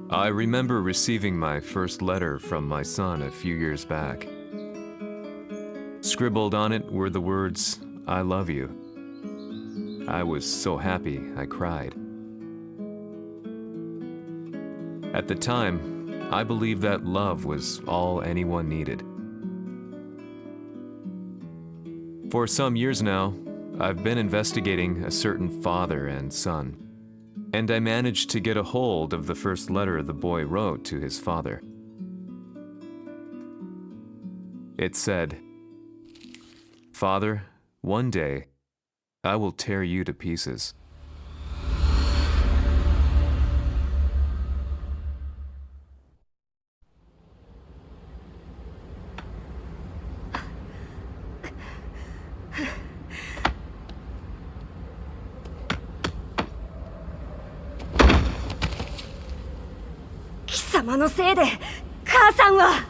I remember receiving my first letter from my son a few years back. Scribbled on it were the words, "I love you." I was so happy I cried. At the time, I believed that love was all anyone needed. For some years now, I've been investigating a certain father and son, and I managed to get a hold of the first letter the boy wrote to his father. It said, "Father, one day, I will tear you to pieces." "貴様のせいで母さんは..."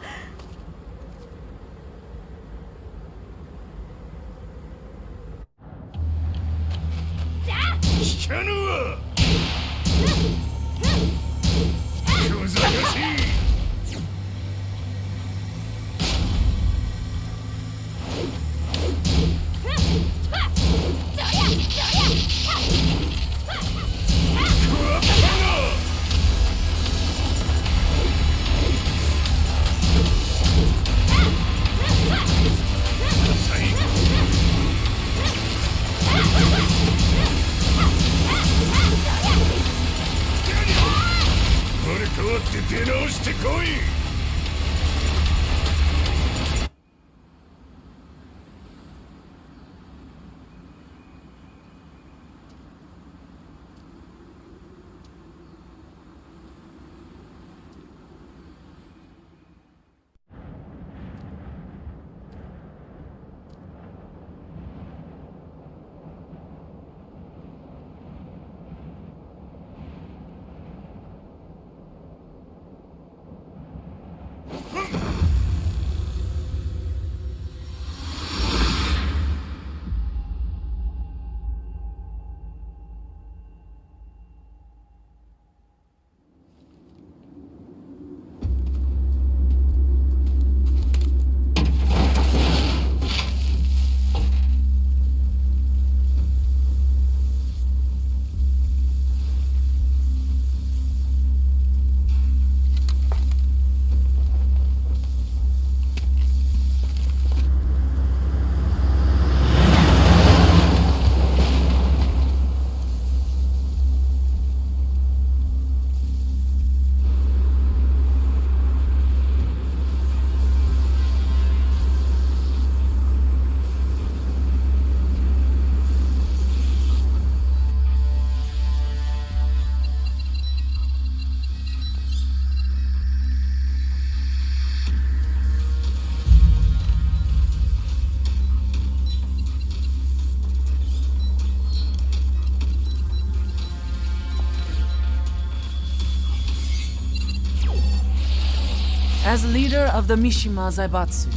As leader of the Mishima Zaibatsu,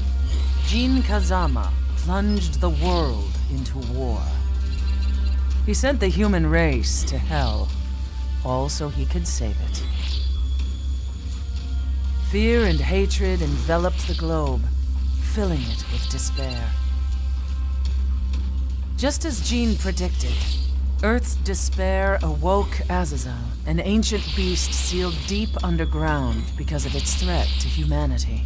Jin Kazama plunged the world into war. He sent the human race to hell, all so he could save it. Fear and hatred enveloped the globe, filling it with despair. Just as Jin predicted, Earth's despair awoke Azazel, an ancient beast sealed deep underground because of its threat to humanity.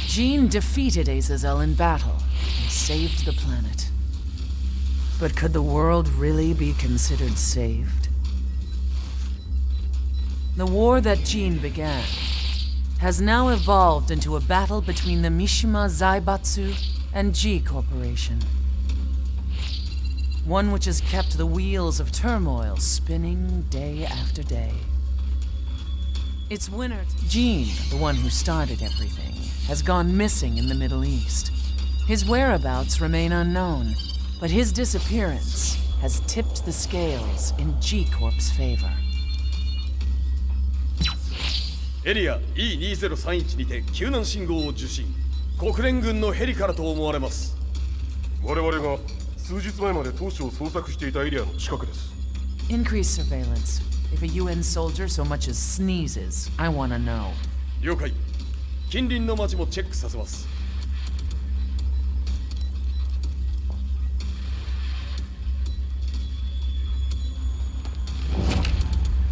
Jin defeated Azazel in battle and saved the planet. But could the world really be considered saved? The war that Jin began has now evolved into a battle between the Mishima Zaibatsu and G Corporation. One which has kept the wheels of turmoil spinning day after day. Its winner, Jin, the one who started everything, has gone missing in the Middle East. His whereabouts remain unknown, but his disappearance has tipped the scales in G Corp's favor. エリア E2031 にて救難信号を受信。国連軍のヘリからと思われます。我々が数日前まで当初を捜索していたエリアの近くです。Increase surveillance. If a UN soldier so much as sneezes, I want to know. 了解。近隣の町もチェックさせます。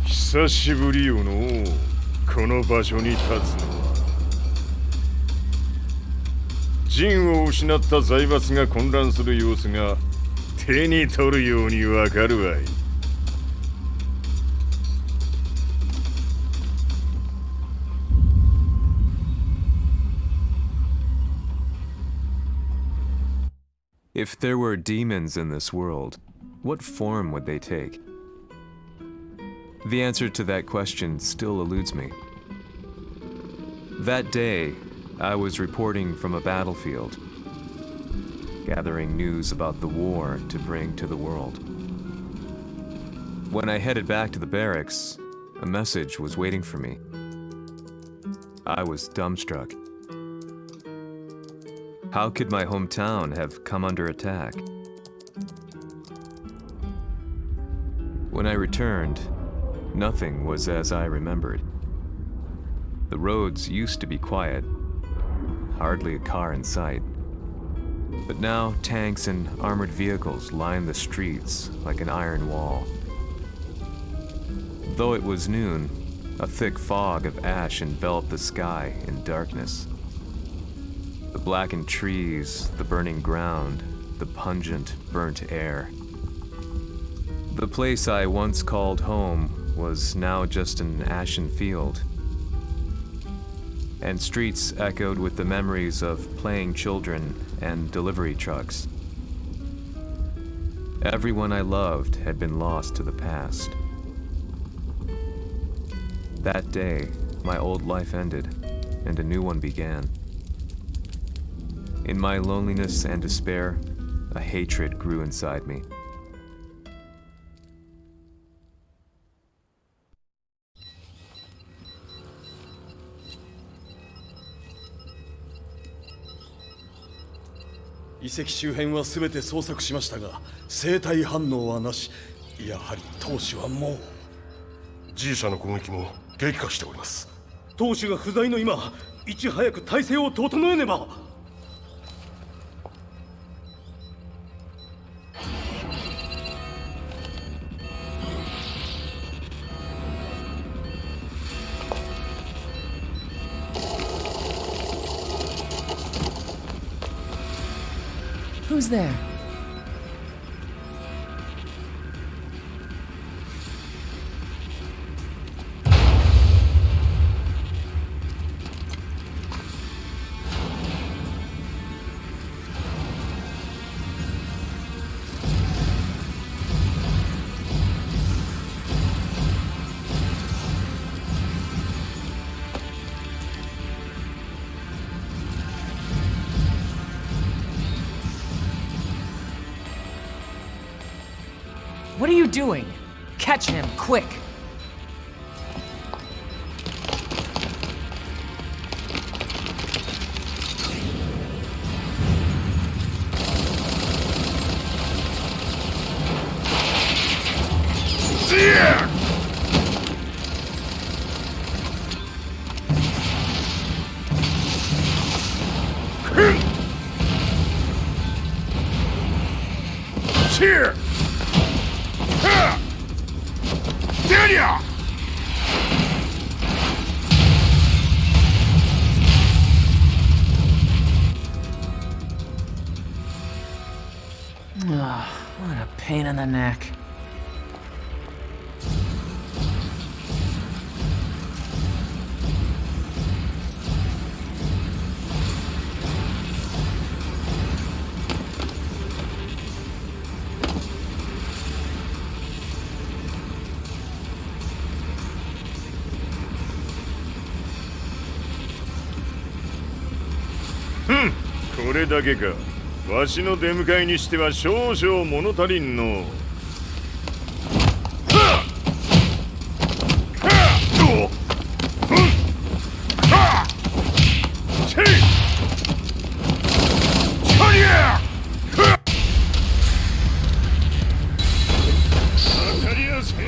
久しぶりよのう、この場所に立つのは。陣を失った財閥が混乱する様子が手に取るようにわかるわい。If there were demons in this world, what form would they take? The answer to that question still eludes me. That day, I was reporting from a battlefield, gathering news about the war to bring to the world. When I headed back to the barracks, a message was waiting for me. I was dumbstruck. How could my hometown have come under attack? When I returned, nothing was as I remembered. The roads used to be quiet, hardly a car in sight. But now tanks and armored vehicles line the streets like an iron wall. Though it was noon, a thick fog of ash enveloped the sky in darkness. The blackened trees, the burning ground, the pungent, burnt air. The place I once called home was now just an ashen field, and streets echoed with the memories of playing children and delivery trucks. Everyone I loved had been lost to the past. That day, my old life ended, and a new one began. In my loneliness and despair, a hatred grew inside me.「遺跡周辺は全て捜索しましたが生体反応はなし。やはり当主はもう。G 社の攻撃も激化しております。当主が不在の今、いち早く体制を整えねば。Who's there? What are you doing? Catch him, quick! Here! Daniel! What a pain in the neck. Hmm, これだけか。わしの出迎えにしては少々物足りんの。当たりやせんわ。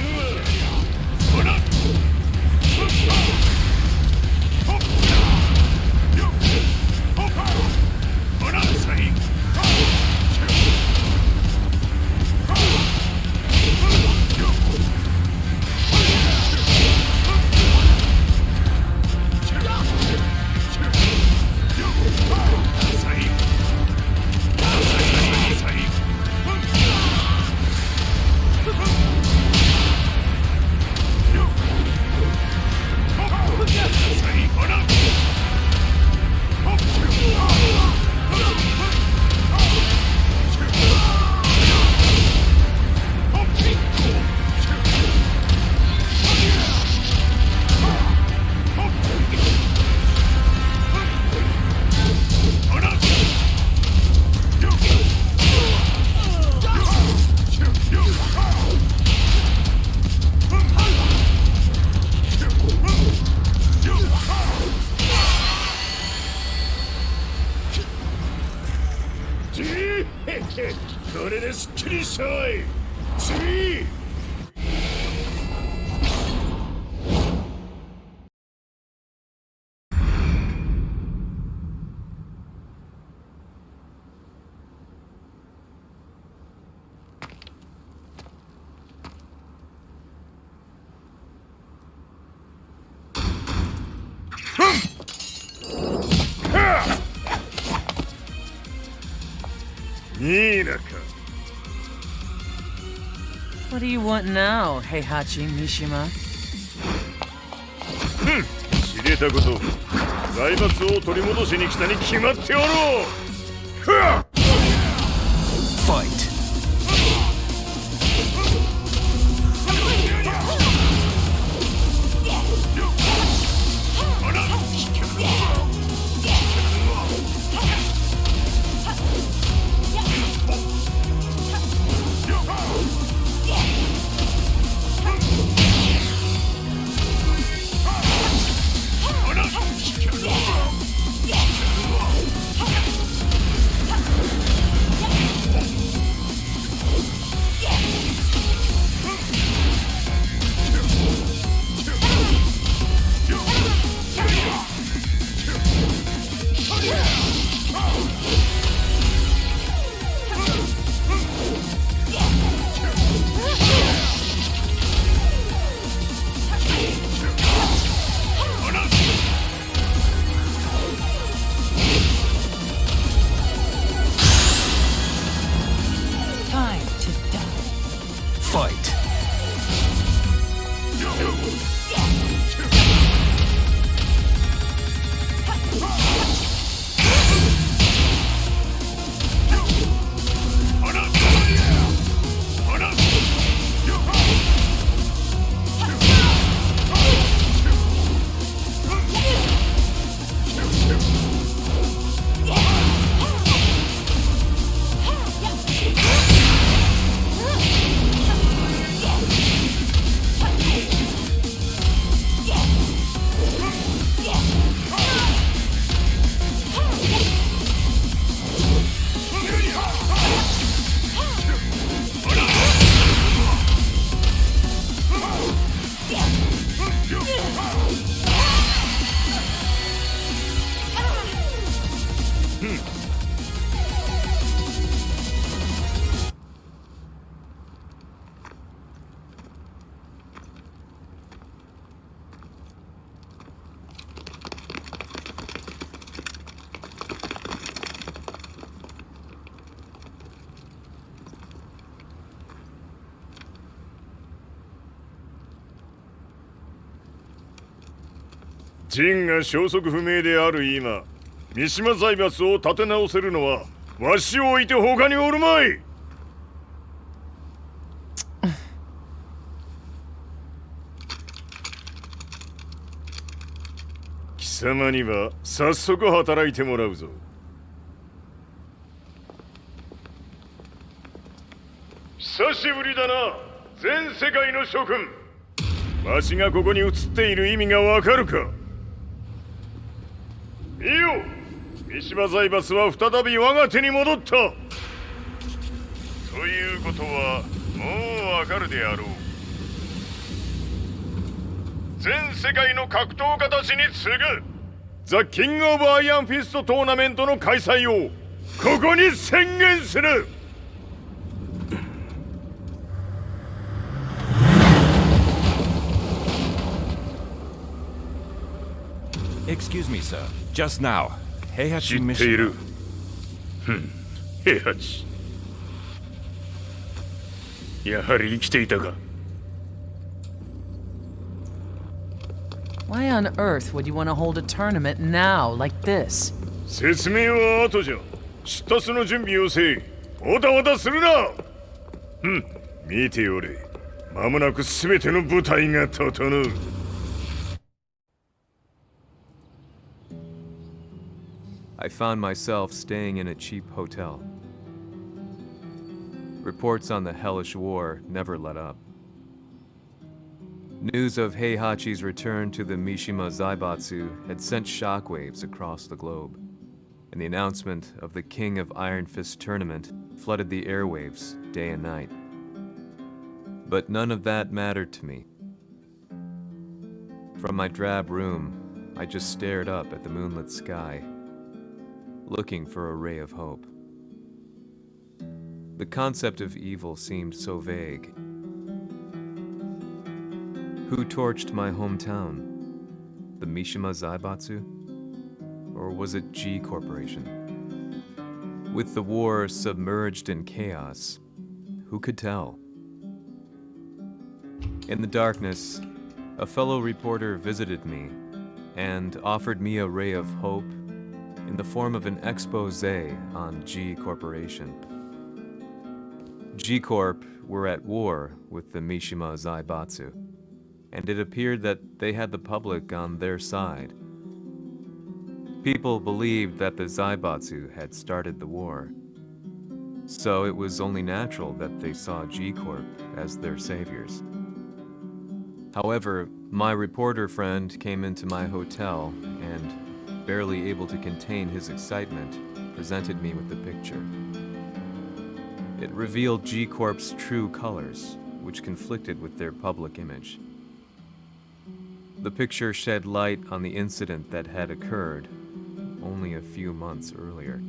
これですっきりしたわい。次。What do you want now, Heihachi Mishima? 知れたこと、財閥を取り戻しに来たに決まっておろう。Fight! Fight!ジンが消息不明である今、三島財閥を立て直せるのはわしを置いて他におるまい。貴様には早速働いてもらうぞ。久しぶりだな、全世界の諸君。わしがここに映っている意味がわかるか。見よ、三島財閥は再び我が手に戻った。ということはもうわかるであろう。全世界の格闘家たちに次ぐザ・キング・オブ・アイアンフィストトーナメントの開催をここに宣言する。Excuse me, sir. Just now, 知 Heihachi ってい Mishima. る。平八。やはり生きていたか。Why on earth would you want to hold a tournament now, like this? 説明は後じゃ。出立の準備をせい。おたおたするな。見ておれ。間もなくすべての部隊が整う。I found myself staying in a cheap hotel. Reports on the hellish war never let up. News of Heihachi's return to the Mishima Zaibatsu had sent shockwaves across the globe. and the announcement of the King of Iron Fist tournament flooded the airwaves day and night. But none of that mattered to me. From my drab room, I just stared up at the moonlit sky, looking for a ray of hope. The concept of evil seemed so vague. Who torched my hometown? The Mishima Zaibatsu? Or was it G Corporation? With the war submerged in chaos, who could tell? In the darkness, a fellow reporter visited me and offered me a ray of hope in the form of an expose on G Corporation. G Corp were at war with the Mishima Zaibatsu, and it appeared that they had the public on their side. People believed that the Zaibatsu had started the war, so it was only natural that they saw G Corp as their saviors. However, my reporter friend came into my hotel and, barely able to contain his excitement, presented me with the picture. It revealed G Corp's true colors, which conflicted with their public image. The picture shed light on the incident that had occurred only a few months earlier.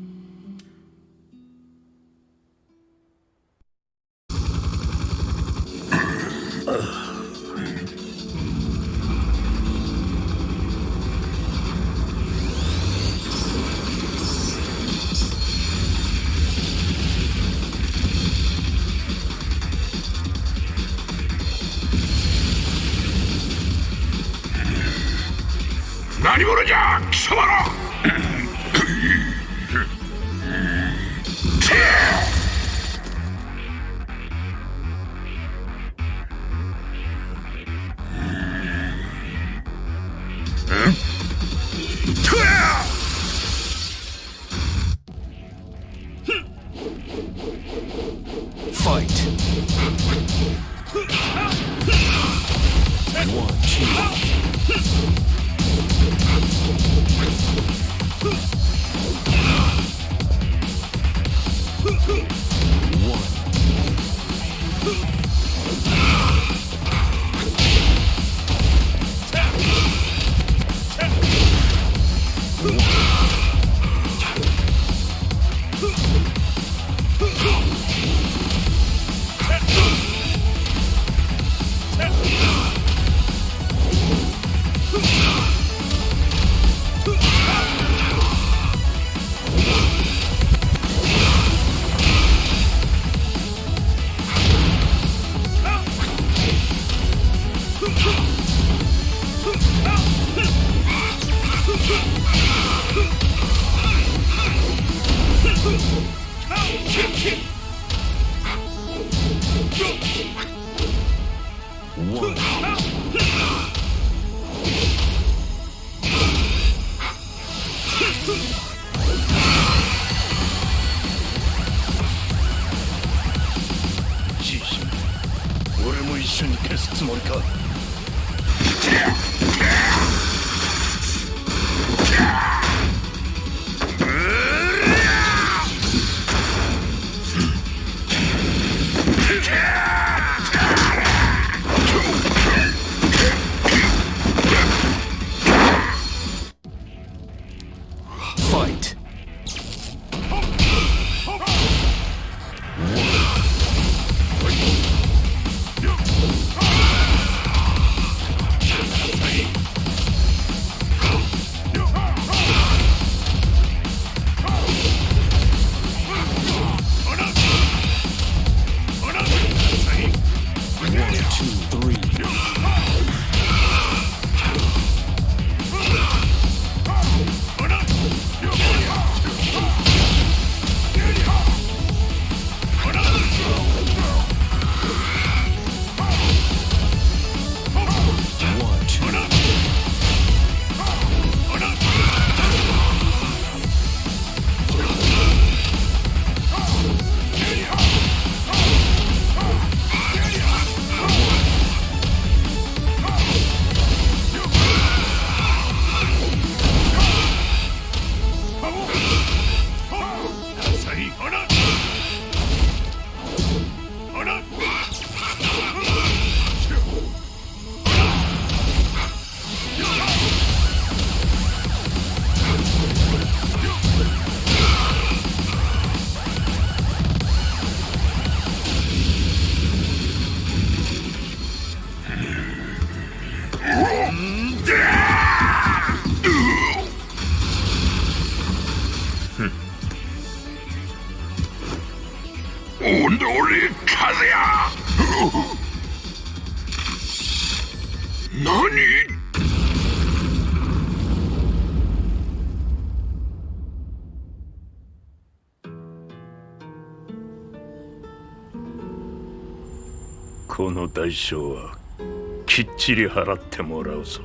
오늘의 카즈야! 너니? この代償はきっちり払ってもらうぞ。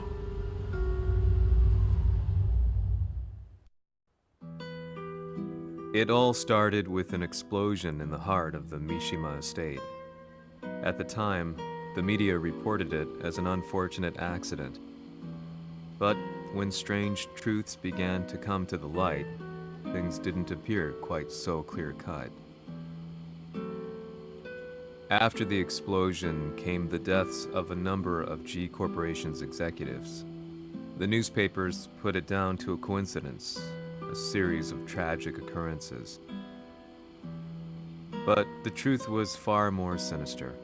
It all started with an explosion in the heart of the Mishima estate. At the time, the media reported it as an unfortunate accident. But when strange truths began to come to the light, things didn't appear quite so clear-cut. After the explosion came the deaths of a number of G Corporation's executives. The newspapers put it down to a coincidence, a series of tragic occurrences. But the truth was far more sinister.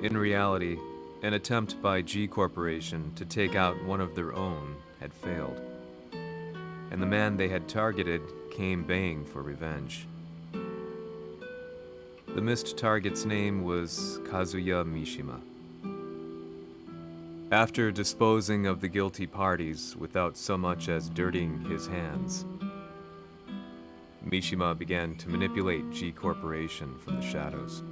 In reality, an attempt by G Corporation to take out one of their own had failed, and the man they had targeted came baying for revenge. The missed target's name was Kazuya Mishima. After disposing of the guilty parties without so much as dirtying his hands, Mishima began to manipulate G Corporation from the shadows.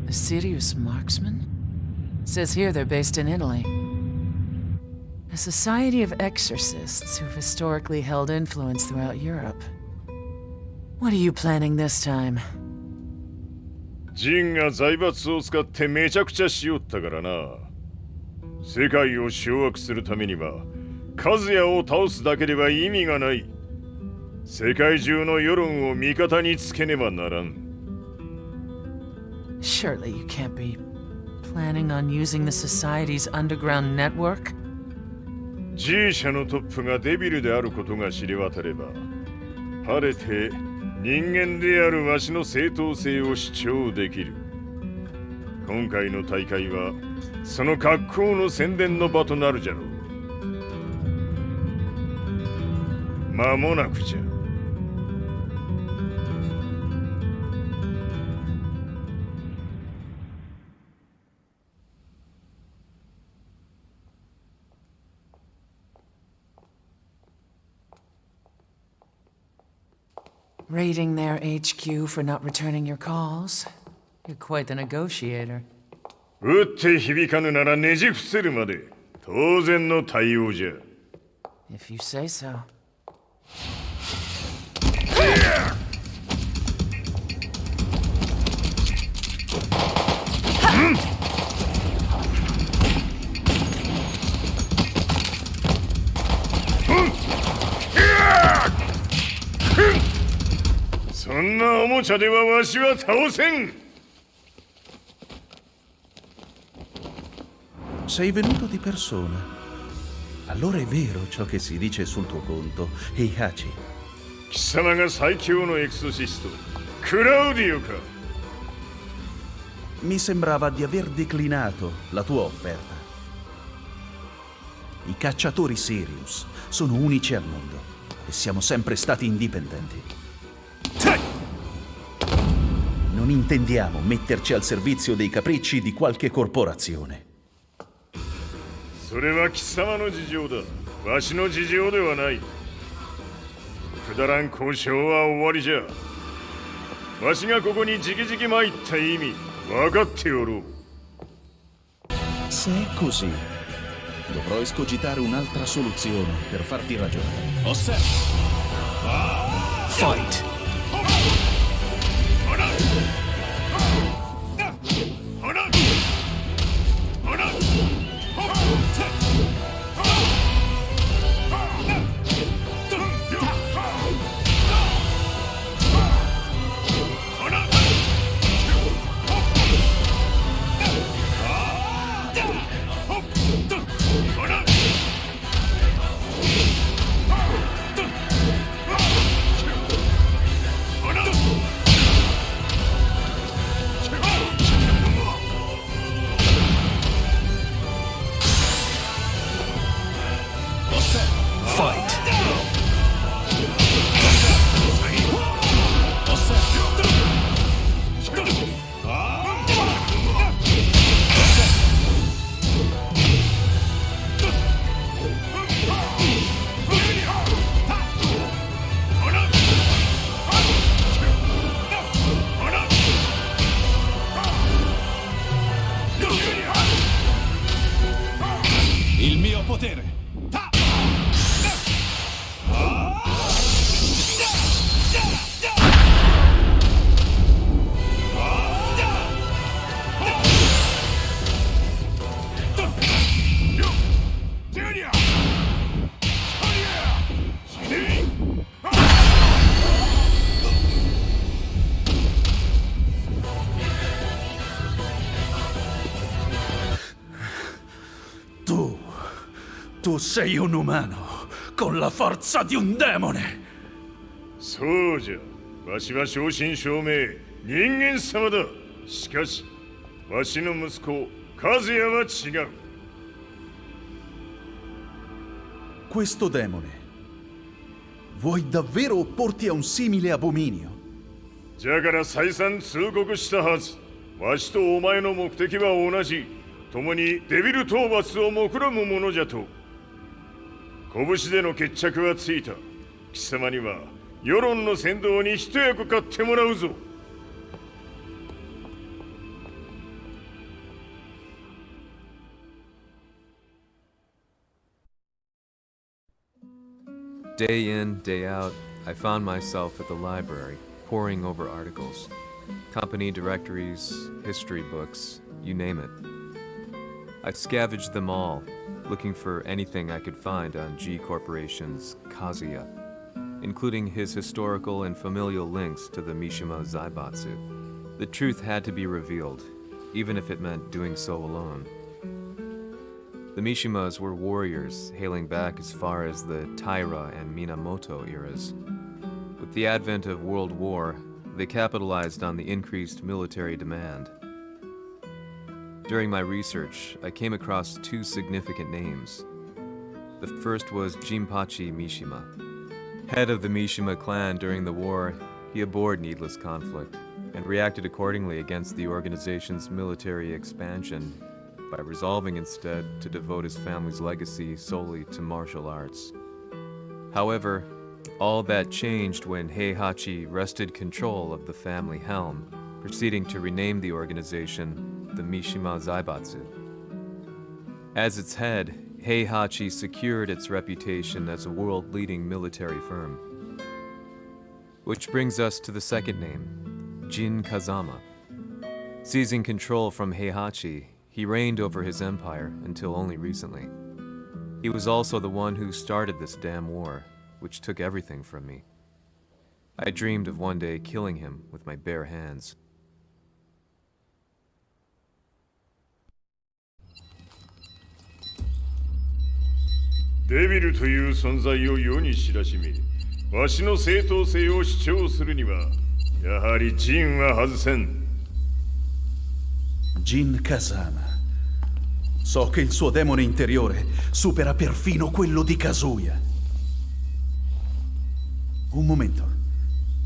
A serious marksman? Says here they're based in Italy. A society of exorcists who've historically held influence throughout Europe. What are you planning this time? ジンが財閥を使ってめちゃくちゃしよったからな。世界を掌握するためにはカズヤを倒すだけでは意味がない。世界中の世論を味方につけねばならん。Surely you can't be planning on using the society's underground network? G 社のトップがデビルであることが知れ渡れば、晴れて人間であるわしの正当性を主張できる。今回の大会はその格好の宣伝の場となるじゃろう。間もなくじゃ。Raiding their HQ for not returning your calls? You're quite the negotiator. 撃って響かぬならねじ伏せるまで当然の対応じゃ。If you say so. So んなおもちゃではわしは倒せん。Sei venuto di persona. Allora è vero ciò che si dice sul tuo conto, Heihachi. 貴様が最強のエクソシスト、クラウディオか。Mi sembrava di aver declinato la tua offerta. I cacciatori Sirius sono unici al mondo e siamo sempre stati indipendenti. Non intendiamo metterci al servizio dei capricci di qualche corporazione. それは貴様の事情だ。わしの事情ではない。くだらん交渉は終わりじゃ。わしがここに直々参った意味分かっておろう。Se è così, dovrò escogitare un'altra soluzione per farti ragionare. Fight! Fight! Il mio potere! Tu sei un umano, con la forza di un demone! そうじゃ。わしは正真正銘人間様だ。しかし、わしの息子和也は違う。Questo demone, vuoi davvero opporti a un simile abominio? じゃから再三通告したはず。わしとお前の目的は同じ。共にデビル討伐を目論むものじゃと。拳での決着はついた。貴様には世論の先導に一役買ってもらうぞ。Day in, day out, I found myself at the library, poring over articles. Company directories, history books, you name it. I scavenged them all, looking for anything I could find on G Corporation's Kazuya, including his historical and familial links to the Mishima Zaibatsu. The truth had to be revealed, even if it meant doing so alone. The Mishimas were warriors hailing back as far as the Taira and Minamoto eras. With the advent of World War, they capitalized on the increased military demand. During my research, I came across two significant names. The first was Jinpachi Mishima. Head of the Mishima clan during the war, he abhorred needless conflict and reacted accordingly against the organization's military expansion by resolving instead to devote his family's legacy solely to martial arts. However, all that changed when Heihachi wrested control of the family helm, proceeding to rename the organization the Mishima Zaibatsu. As its head, Heihachi secured its reputation as a world-leading military firm. Which brings us to the second name, Jin Kazama. Seizing control from Heihachi, he reigned over his empire until only recently. He was also the one who started this damn war, which took everything from me. I dreamed of one day killing him with my bare hands. デビルという存在を世に知らしめ、わしの正当性を主張するには、やはりジンは外せん。Jin Kazama. So che il suo demone interiore supera perfino quello di Kazuya. Un momento.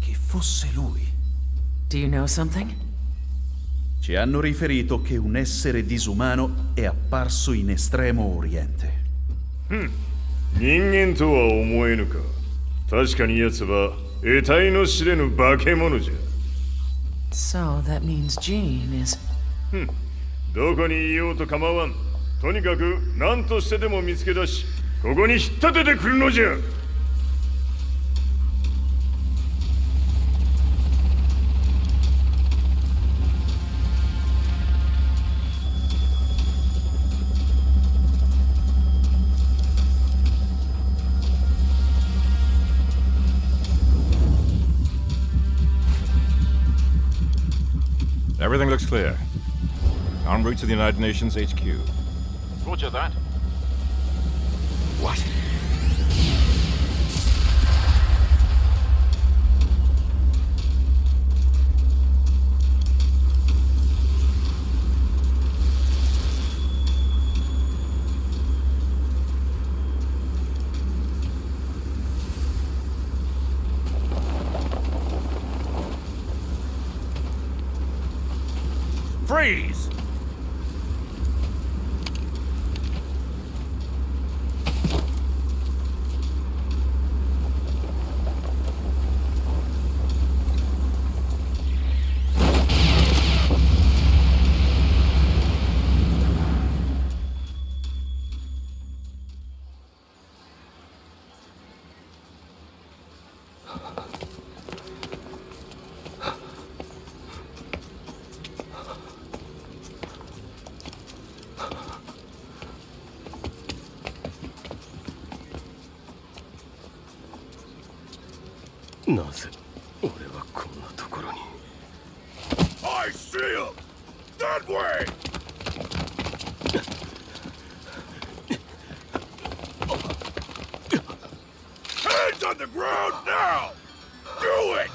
Che fosse lui. Do you know something? Ci hanno riferito che un essere disumano è apparso in Estremo Oriente. 人間とは思えぬか。確かに奴は得体の知れぬ化け物じゃ。So that means Jean is... どこにいようと構わん。とにかく何としてでも見つけ出し、ここに引っ立ててくるのじゃ。Everything looks clear. En route to the United Nations HQ. Roger that. What? Freeze! I see him! That way! Hands on the ground now! Do it!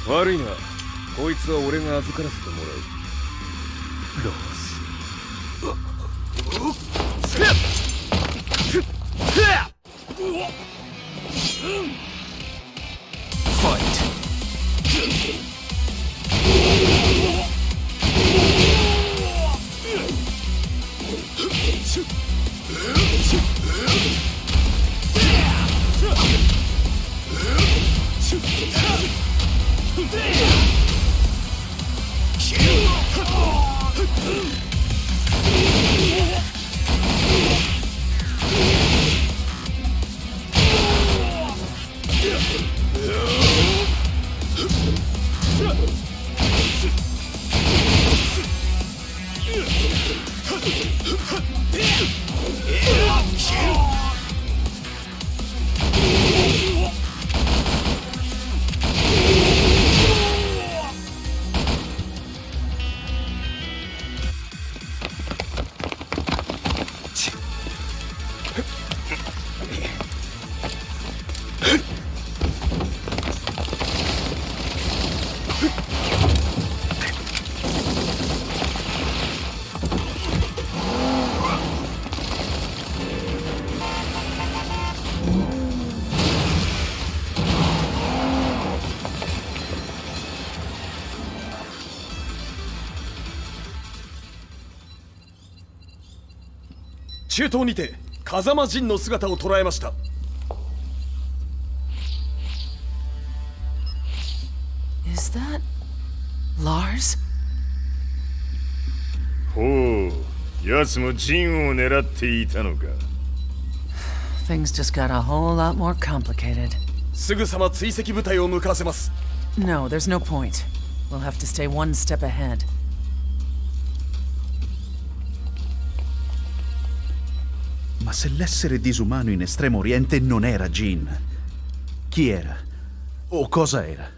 悪いな。こいつは俺が預からせてもらう。ロース。中東にて風間陣の姿を捉えました。Is that Lars? ほう、奴も陣を狙っていたのか。Things just got a whole lot more complicated. すぐさま追跡部隊を向かわせます。No, there's no point. We'll have to stay one step ahead. Ma se l'essere disumano in Estremo Oriente non era Jin, chi era? O cosa era?